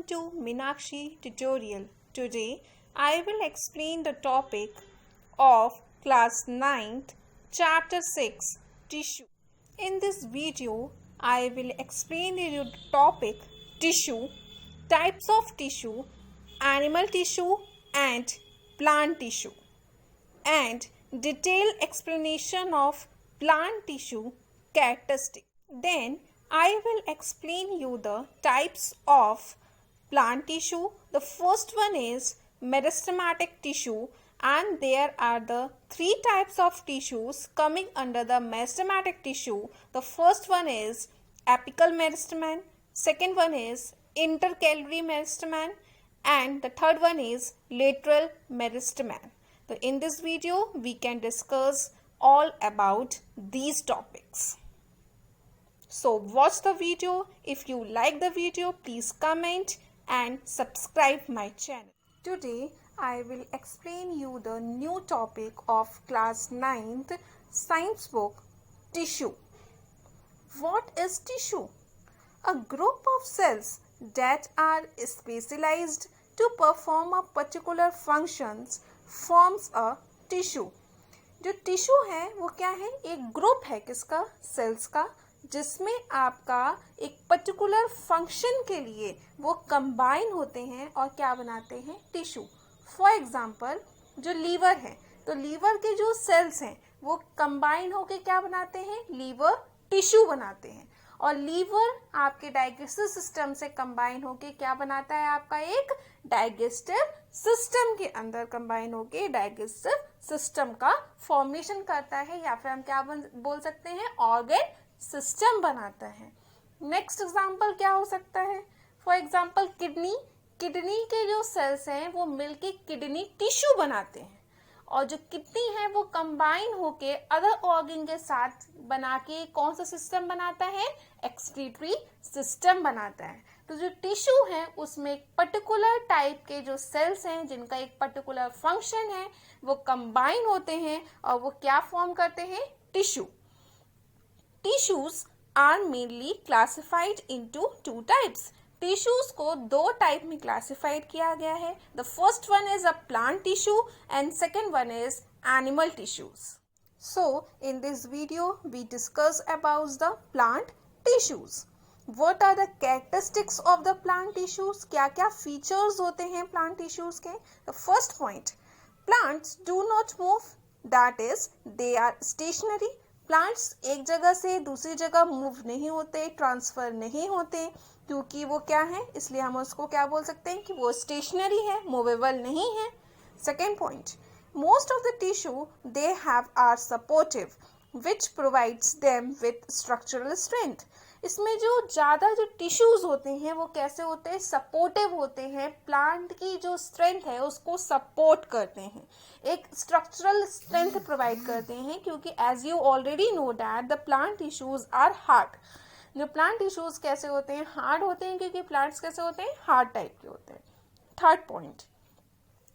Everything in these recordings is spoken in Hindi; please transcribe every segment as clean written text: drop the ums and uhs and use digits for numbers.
Welcome to Meenakshi tutorial. Today I will explain the topic of class 9th chapter 6 tissue. In this video I will explain the topic tissue, types of tissue, animal tissue and plant tissue, and detailed explanation of plant tissue characteristics. Then I will explain you the types of plant tissue. The first one is meristematic tissue, and there are the three types of tissues coming under the meristematic tissue. The first one is apical meristem, second one is intercalary meristem, and the third one is lateral meristem. So in this video we can discuss all about these topics. So watch the video. If you like the video, please comment and subscribe my channel. Today I will explain you the new topic of class 9th science book, tissue. What is tissue? A group of cells that are specialized to perform a particular functions forms a tissue. जो टिश्यू है वो क्या है? एक ग्रुप है किसका? सेल्स का, जिसमें आपका एक पर्टिकुलर फंक्शन के लिए वो कंबाइन होते हैं और क्या बनाते हैं? टिश्यू. फॉर एग्जांपल जो लीवर है, तो लीवर के जो सेल्स हैं वो कंबाइन होके क्या बनाते हैं? लीवर टिश्यू बनाते हैं. और लीवर आपके डाइजेस्टिव सिस्टम से कंबाइन होके क्या बनाता है? आपका एक डाइजेस्टिव सिस्टम के अंदर कंबाइन होके डाइजेस्टिव सिस्टम का फॉर्मेशन करता है, या फिर हम क्या बोल सकते हैं? ऑर्गन सिस्टम बनाता है. नेक्स्ट एग्जांपल क्या हो सकता है? For example kidney. किडनी के जो सेल्स हैं वो मिलके किडनी टिश्यू बनाते हैं, और जो किडनी है वो कंबाइन होके अदर ऑर्गन के साथ बना के कौन सा सिस्टम बनाता है? एक्सक्रीटरी सिस्टम बनाता है. तो जो टिश्यू है उसमें एक पर्टिकुलर टाइप के जो सेल्स हैं जिनका एक पर्टिकुलर फंक्शन है वो कंबाइन होते हैं और वो क्या फॉर्म करते हैं? Tissue. Tissues are mainly classified into two types. Tissues को दो टाइप में क्लासिफाइड किया गया है. The first one is a plant tissue and second one is animal tissues. So in this video we discuss about the plant tissues. What are the characteristics of the plant tissues? क्या क्या features होते हैं plant tissues के? The first point, plants do not move, that is they are stationary. Plants एक जगह से दूसरी जगह मूव नहीं होते, ट्रांसफर नहीं होते, क्योंकि वो क्या है? इसलिए हम उसको क्या बोल सकते हैं कि वो स्टेशनरी है, मूवेबल नहीं है. Second point, most of the tissue they have are supportive, which provides them with structural strength. इसमें जो ज़्यादा जो टिश्यूज़ होते हैं वो कैसे होते हैं? सपोर्टिव होते हैं. प्लांट की जो स्ट्रेंथ है उसको सपोर्ट करते हैं, एक स्ट्रक्चरल स्ट्रेंथ प्रोवाइड करते हैं, क्योंकि as you already know that the plant tissues are hard. जो प्लांट टिश्यूज़ कैसे होते हैं? हार्ड होते हैं, क्योंकि प्लांट्स कैसे होते हैं? हार्ड टाइप के होते हैं. Third point,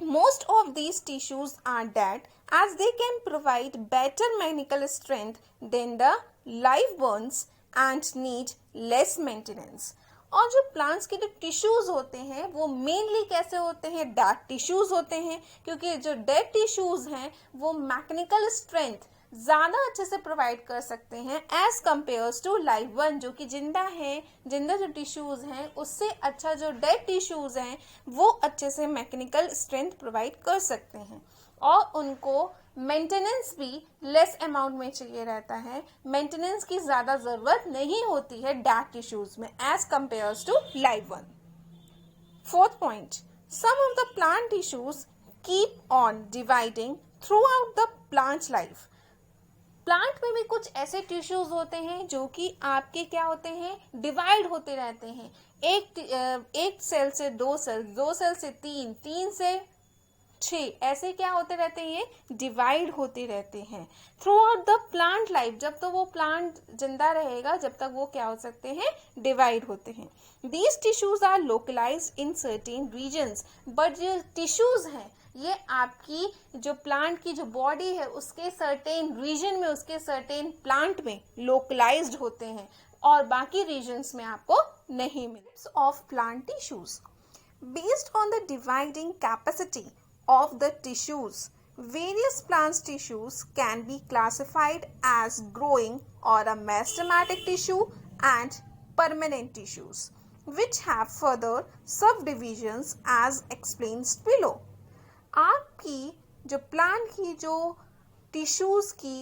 most of these tissues are dead as they can provide better mechanical strength than the live ones and need less maintenance. और जो प्लांट्स के जो टिश्यूज होते हैं वो मेनली कैसे होते हैं? डेड टिश्यूज होते हैं, क्योंकि जो डेड टिश्यूज हैं वो मैकेनिकल स्ट्रेंथ ज़्यादा अच्छे से प्रोवाइड कर सकते हैं as compares to live one. जो कि जिंदा है, जिंदा जो टिश्यूज हैं उससे अच्छा जो डेड टिश्यूज हैं वो अच्छे से मैकेनिकल स्ट्रेंथ प्रोवाइड कर सकते हैं, और उनको मेंटेनेंस भी लेस अमाउंट में चाहिए रहता है. मेंटेनेंस की ज़्यादा ज़रूरत नहीं होती है डेड टिश्यूज में as compares to live one. Fourth point, some of the plant tissues keep on dividing throughout the plant life. Plant में भी कुछ ऐसे टिश्यूज होते हैं जो कि आपके क्या होते हैं? डिवाइड होते रहते हैं. एक सेल से दो सेल, दो सेल से तीन, तीन से 6, ऐसे क्या होते रहते हैं? डिवाइड होते रहते हैं throughout the plant life. जब तक वो प्लांट जिंदा रहेगा जब तक वो क्या हो सकते हैं? डिवाइड होते हैं. These tissues are localized in certain regions. But जो टिश्यूज हैं ये आपकी जो प्लांट की जो बॉडी है उसके सर्टेन रीजन में, उसके सर्टेन प्लांट में लोकलाइज्ड होते हैं, और बाकी रीजन्स में आपको नहीं मिलते. Of plant tissues. Based on the dividing capacity of the tissues, various plant tissues can be classified as growing or a meristematic tissue and permanent tissues, which have further subdivisions as explained below. आपकी जो प्लांट की जो टिश्यूज़ की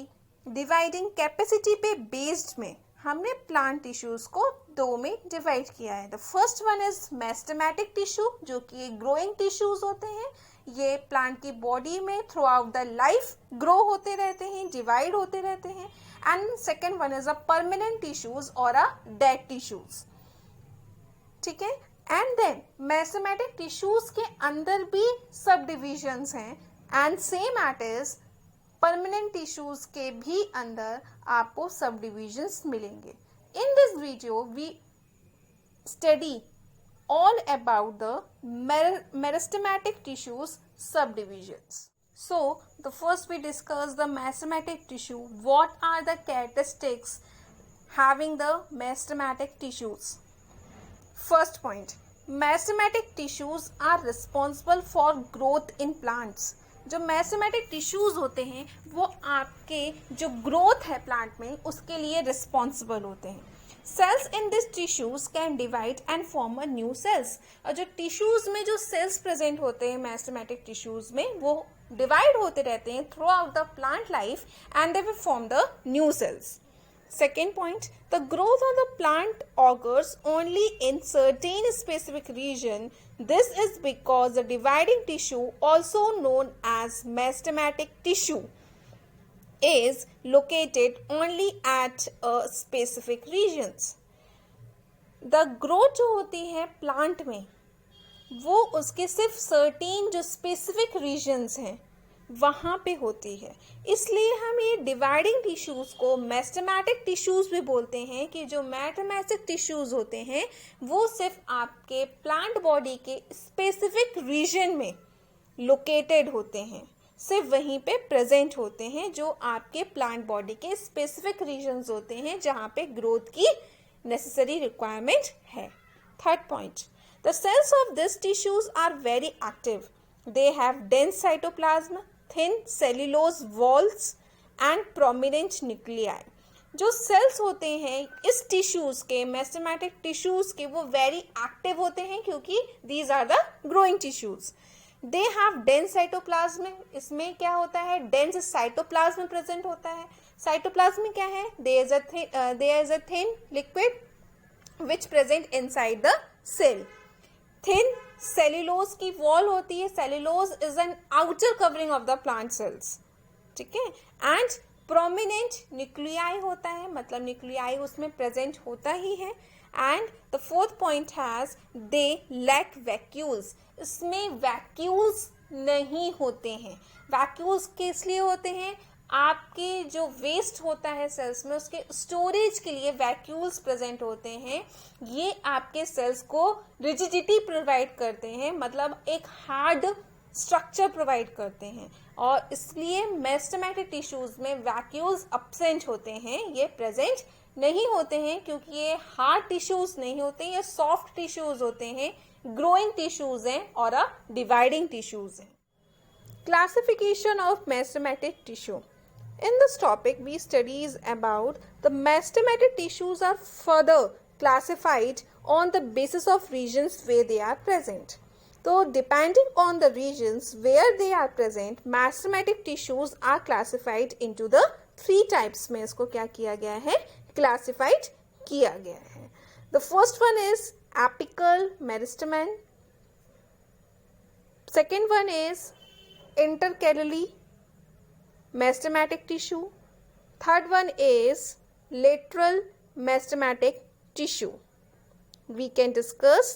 डिवाइडिंग कैपेसिटी पे बेस्ड में हमने प्लांट टिश्यूज़ को दो में डिवाइड किया है. The first one is meristematic tissue, जो कि ग्रोइंग टिश्यूज़ होते हैं. ये प्लांट की बॉडी में through out the life grow होते रहते हैं, डिवाइड होते रहते हैं. And second one is a permanent tissues और अ डेड टिश्यूज. ठीक है. एंड देन मेरिस्टेमेटिक टिश्यूज के अंदर भी सब डिविजन्स हैं and same at is permanent tissues के भी अंदर आपको सब डिविजन्स मिलेंगे. In this video we study all about the meristematic tissues subdivisions. So the first we discuss the meristematic tissue. What are the characteristics having the meristematic tissues? First point, meristematic tissues are responsible for growth in plants. जो meristematic tissues होते हैं वो आपके जो growth है plant में उसके लिए responsible होते हैं. Cells in this tissues can divide and form a new cells. और जो टिश्यूज में जो सेल्स प्रेजेंट होते हैं मेरिस्टेमेटिक टिश्यूज में वो डिवाइड होते रहते हैं throughout the plant life and they will form the new cells. Second point, the growth of the plant occurs only in certain specific region. This is because the dividing tissue also known as meristematic tissue is located only at a specific regions. The growth जो होती है प्लांट में वो उसके सिर्फ सर्टेन जो स्पेसिफिक रीजन्स हैं वहाँ पे होती है. इसलिए हम ये डिवाइडिंग टिश्यूज़ को मेरिस्टेमेटिक टिश्यूज़ भी बोलते हैं कि जो मेरिस्टेमेटिक टिश्यूज़ होते हैं वो सिर्फ आपके प्लांट बॉडी के स्पेसिफिक रीजन में लोकेटेड होते हैं, सिर्फ वहीं पे प्रेजेंट होते हैं जो आपके प्लांट बॉडी के स्पेसिफिक रीजन्स होते हैं जहाँ पे ग्रोथ की नेसेसरी रिक्वायरमेंट है. Third point, the cells of this tissues are very active. They have dense cytoplasm, thin cellulose walls and prominent nuclei. जो सेल्स होते हैं इस टिश्यूज के मेरिस्टेमेटिक टिश्यूज के वो वेरी एक्टिव होते हैं क्योंकि these are the growing tissues. They have dense cytoplasm. इसमें क्या होता है, डेंस साइटोप्लाज्म प्रेजेंट होता है. साइटोप्लाज्म में क्या है, there is a thin liquid which present inside the cell. Thin cellulose की वॉल होती है. Cellulose is an outer covering of the plant cells. ठीक है. एंड प्रोमिनेंट न्यूक्लियाई होता है, मतलब न्यूक्लियाई उसमें प्रेजेंट होता ही है. And the fourth point has they lack vacuoles. इसमें वैक्यूल्स नहीं होते हैं. वैक्यूल्स किस लिए होते हैं, आपके जो वेस्ट होता है सेल्स में उसके स्टोरेज के लिए वैक्यूल्स प्रेजेंट होते हैं. ये आपके सेल्स को रिजिडिटी प्रोवाइड करते हैं, मतलब एक हार्ड स्ट्रक्चर प्रोवाइड करते हैं. और इसलिए मेरिस्टेमेटिक टिश्यूज में वैक्यूल्स अब्सेंट होते हैं, ये प्रेजेंट नहीं होते हैं क्योंकि ये हार्ड टिश्यूज नहीं होते, ये सॉफ्ट टिश्यूज होते हैं, ग्रोइंग टिश्यूज हैं और डिवाइडिंग टिश्यूज हैं. Classification of meristematic tissue. In this topic, we studies about the meristematic tissues are further classified on the basis of regions where they are present. So, depending on the regions where they are present, meristematic tissues are classified into the three types. में इसको क्या किया गया है, classified किया गया है. The first one is apical meristem. Second one is intercalary meristematic tissue. Third one is lateral meristematic tissue. We can discuss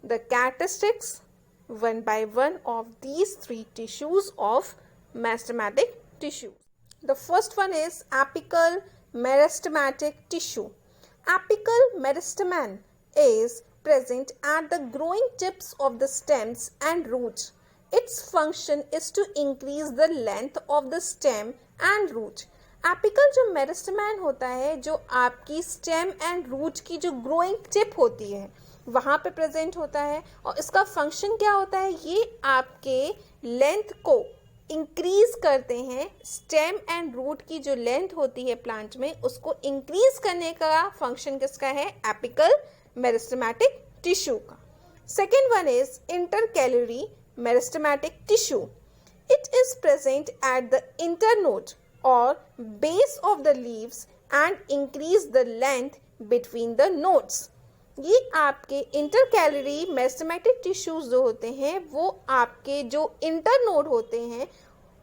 the characteristics one by one of these three tissues of meristematic tissue. The first one is apical meristematic tissue. Apical meristem is present at the growing tips of the stems and roots. Its function is to increase the length of the stem and root. Apical जो मेरिस्टेम होता है, जो आपकी स्टेम एंड रूट की जो ग्रोइंग टिप होती है वहाँ पे प्रेजेंट होता है, और इसका फंक्शन क्या होता है, ये आपके लेंथ को इंक्रीज करते हैं। स्टेम एंड रूट की जो लेंथ होती है प्लांट में, उसको इंक्रीज करने का फंक्शन किसका है, एपिकल मेरिस्टेमेटिक टिश्यू का। Second one is intercalary meristematic tissue. It is present at the internode or base of the leaves and increase the length between the nodes. ये आपके इंटरकैलरी मेरिस्टेमेटिक टिश्यूज जो होते हैं वो आपके जो इंटरनोड होते हैं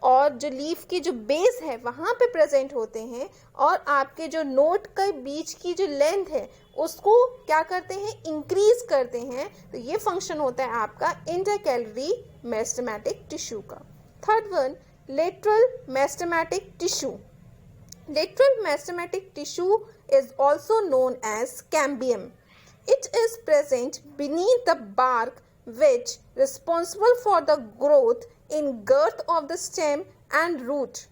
और जो लीफ की जो बेस है वहाँ पे प्रेजेंट होते हैं, और आपके जो नोड के बीच की जो लेंथ है उसको क्या करते हैं, इंक्रीज करते हैं। तो ये फंक्शन होता है आपका इंटरकैलरी मेरिस्टेमेटिक टिश्यू का। Third one, lateral meristematic tissue. Lateral meristematic tissue is also known as cambium. It is present beneath the bark, which responsible for the growth in girth of the stem and root.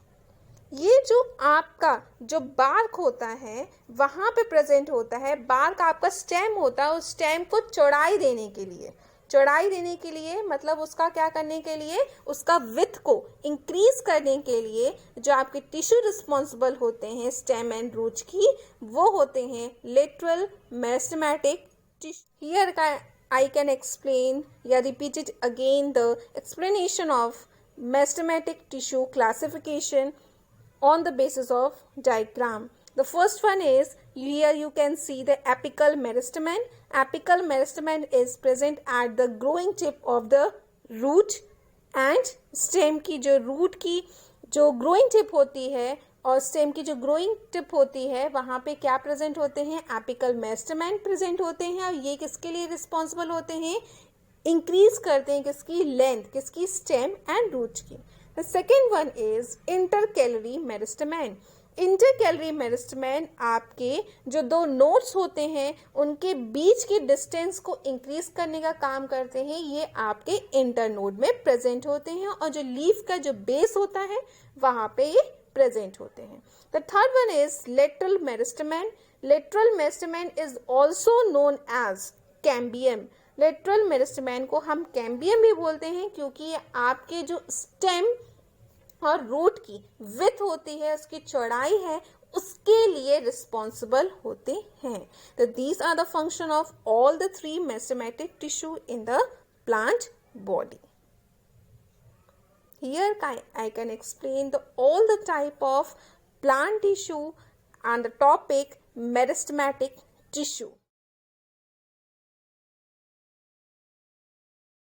ये जो आपका जो बार्क होता है वहाँ पे प्रेजेंट होता है। बार्क आपका स्टेम होता है, उस स्टेम को चौड़ाई देने के लिए, चौड़ाई देने के लिए मतलब उसका क्या करने के लिए, उसका विथ को इंक्रीज करने के लिए जो आपके टिश्यू रिस्पॉन्सिबल होते हैं स्टेम एंड रूट्स की, वो होते हैं lateral meristematic tissue. Here I can explain या repeat it again the explanation of meristematic tissue classification on the basis of diagram. The first one is, here you can see the apical meristem. Apical meristem is present at the growing tip of the root and stem की जो root की जो growing tip होती है और stem की जो growing tip होती है वहाँ पे क्या present होते हैं, apical meristem present होते हैं। और ये किसके लिए responsible होते हैं, increase करते हैं किसकी length, किसकी stem and root की। The second one is intercalary meristem. Intercalary meristem आपके जो दो नोड्स होते हैं उनके बीच की डिस्टेंस को इंक्रीज करने का काम करते हैं। ये आपके इंटरनोड में प्रेजेंट होते हैं और जो लीफ का जो बेस होता है वहाँ पे ये प्रेजेंट होते हैं। The third one is lateral meristem. Lateral meristem is also known as cambium. Lateral meristem को हम कैम्बियम भी बोलते हैं क्योंकि ये आपके जो स्टेम और रूट की विथ होती है, उसकी चौड़ाई है, उसके लिए रिस्पॉन्सिबल होते हैं। तो these are the function of all the three meristematic tissue in the plant body. Here I can explain all the type of plant tissue and the topic meristematic tissue.